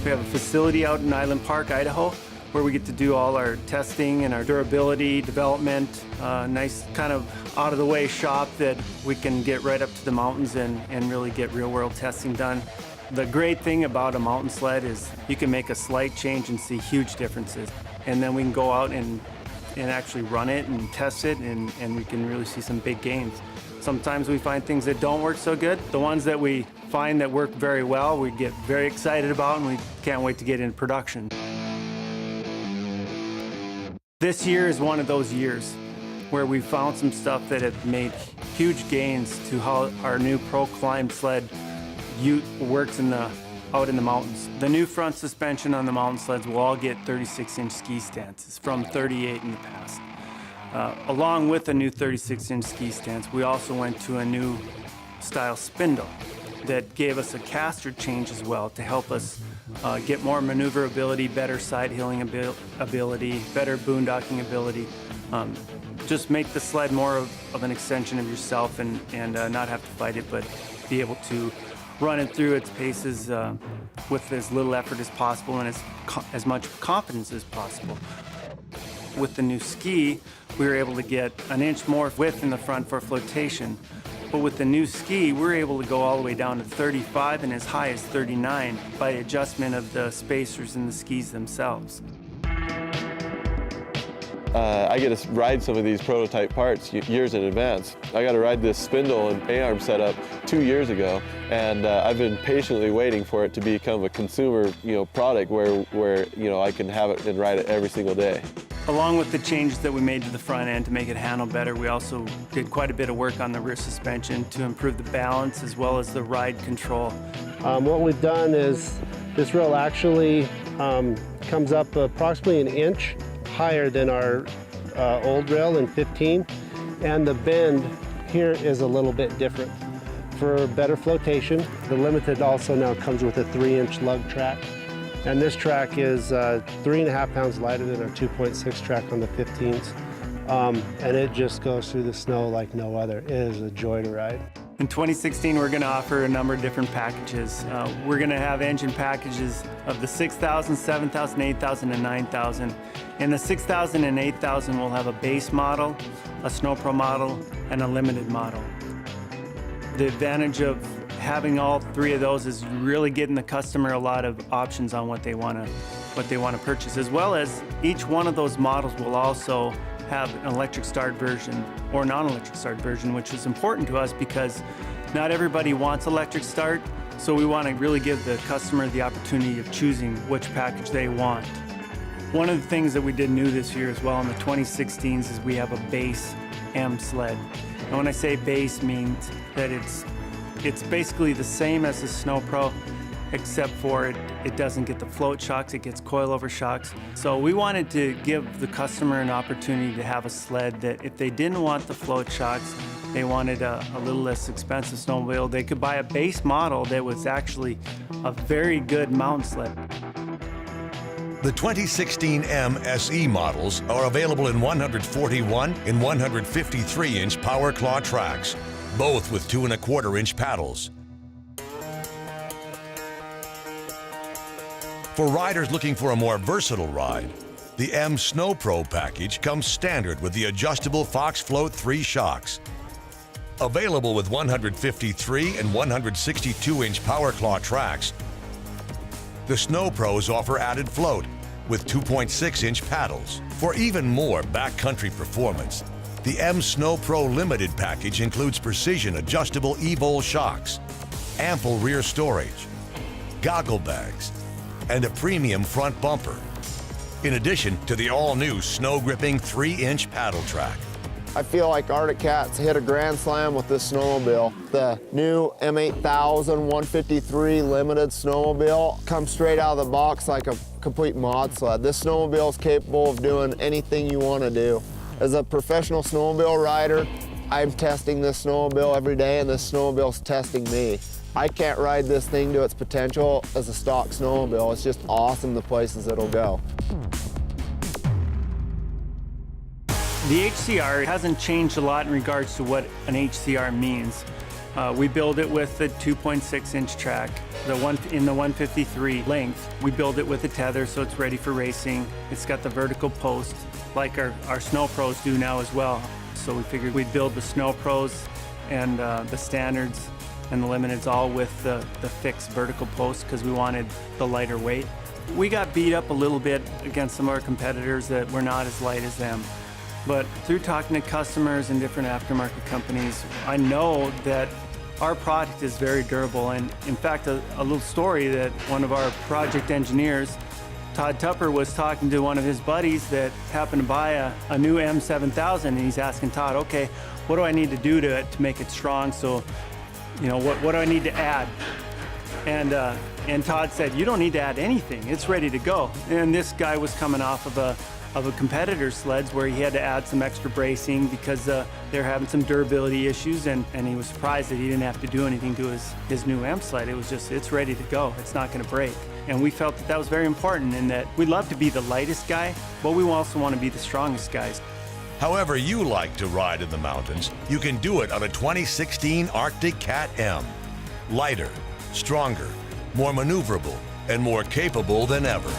We have a facility out in Island Park, Idaho, where we get to do all our testing and our durability development. Nice kind of out-of-the-way shop that we can get right up to the mountains and really get real-world testing done. The great thing about a mountain sled is you can make a slight change and see huge differences. And then we can go out and actually run it and test it, and we can really see some big gains. Sometimes we find things that don't work so good. The ones that we find that work very well, we get very excited about, and we can't wait to get into production. This year is one of those years where we found some stuff that have made huge gains to how our new Pro Climb sled works out in the mountains. The new front suspension on the mountain sleds will all get 36-inch ski stances from 38 in the past. Along with a new 36-inch ski stance, we also went to a new style spindle that gave us a caster change as well to help us get more maneuverability, better side hilling ability, better boondocking ability. Just make the sled more of an extension of yourself and not have to fight it, but be able to run it through its paces with as little effort as possible and as much confidence as possible. With the new ski, we were able to get an inch more width in the front for flotation. But with the new ski, we're able to go all the way down to 35 and as high as 39 by adjustment of the spacers in the skis themselves. I get to ride some of these prototype parts years in advance. I got to ride this spindle and A-arm setup 2 years ago, and I've been patiently waiting for it to become a consumer, product where I can have it and ride it every single day. Along with the changes that we made to the front end to make it handle better, we also did quite a bit of work on the rear suspension to improve the balance as well as the ride control. What we've done is this rail actually comes up approximately an inch higher than our old rail in 15, and the bend here is a little bit different. For better flotation, the Limited also now comes with a 3-inch lug track. And this track is 3.5 pounds lighter than our 2.6 track on the 15s. And it just goes through the snow like no other. It is a joy to ride. In 2016, we're going to offer a number of different packages. We're going to have engine packages of the 6,000, 7,000, 8,000, and 9,000. In the 6,000 and 8,000, we'll have a base model, a Snow Pro model, and a limited model. The advantage of having all three of those is really getting the customer a lot of options on what they want to purchase, as well as each one of those models will also have an electric start version or non-electric start version, which is important to us because not everybody wants electric start, so we want to really give the customer the opportunity of choosing which package they want. One of the things that we did new this year as well in the 2016s is we have a base M sled. And when I say base, means that it's basically the same as the Snow Pro, except for it doesn't get the float shocks, it gets coilover shocks. So we wanted to give the customer an opportunity to have a sled that if they didn't want the float shocks, they wanted a little less expensive snowmobile, they could buy a base model that was actually a very good mountain sled. The 2016 M SE models are available in 141 and 153-inch Power Claw tracks, both with 2¼ paddles. For riders looking for a more versatile ride, the M Snow Pro package comes standard with the adjustable Fox Float 3 shocks. Available with 153 and 162-inch Power Claw tracks, the Snow Pros offer added float with 2.6-inch paddles. For even more backcountry performance, the M Snow Pro Limited package includes precision adjustable E-Vol shocks, ample rear storage, goggle bags, and a premium front bumper, in addition to the all-new snow-gripping 3-inch paddle track. I feel like Arctic Cat's hit a grand slam with this snowmobile. The new M8000 153 Limited snowmobile comes straight out of the box like a complete mod sled. This snowmobile is capable of doing anything you want to do. As a professional snowmobile rider, I'm testing this snowmobile every day, and this snowmobile's testing me. I can't ride this thing to its potential as a stock snowmobile. It's just awesome the places it'll go. The HCR hasn't changed a lot in regards to what an HCR means. We build it with the 2.6-inch track, in the 153 length. We build it with a tether so it's ready for racing. It's got the vertical post like our Snow Pros do now as well. So we figured we'd build the Snow Pros and the standards and the limiteds all with the fixed vertical post because we wanted the lighter weight. We got beat up a little bit against some of our competitors that were not as light as them. But through talking to customers and different aftermarket companies, I know that our product is very durable. And in fact, a little story that one of our project engineers, Todd Tupper, was talking to one of his buddies that happened to buy a new M7000, and he's asking Todd, okay, what do I need to do to make it strong? So, you know, what do I need to add? And Todd said, you don't need to add anything. It's ready to go. And this guy was coming off of a competitor's sleds where he had to add some extra bracing because they're having some durability issues, and he was surprised that he didn't have to do anything to his new M sled. It was just, it's ready to go. It's not going to break. And we felt that was very important in that we'd love to be the lightest guy, but we also want to be the strongest guys. However you like to ride in the mountains, you can do it on a 2016 Arctic Cat M. Lighter, stronger, more maneuverable, and more capable than ever.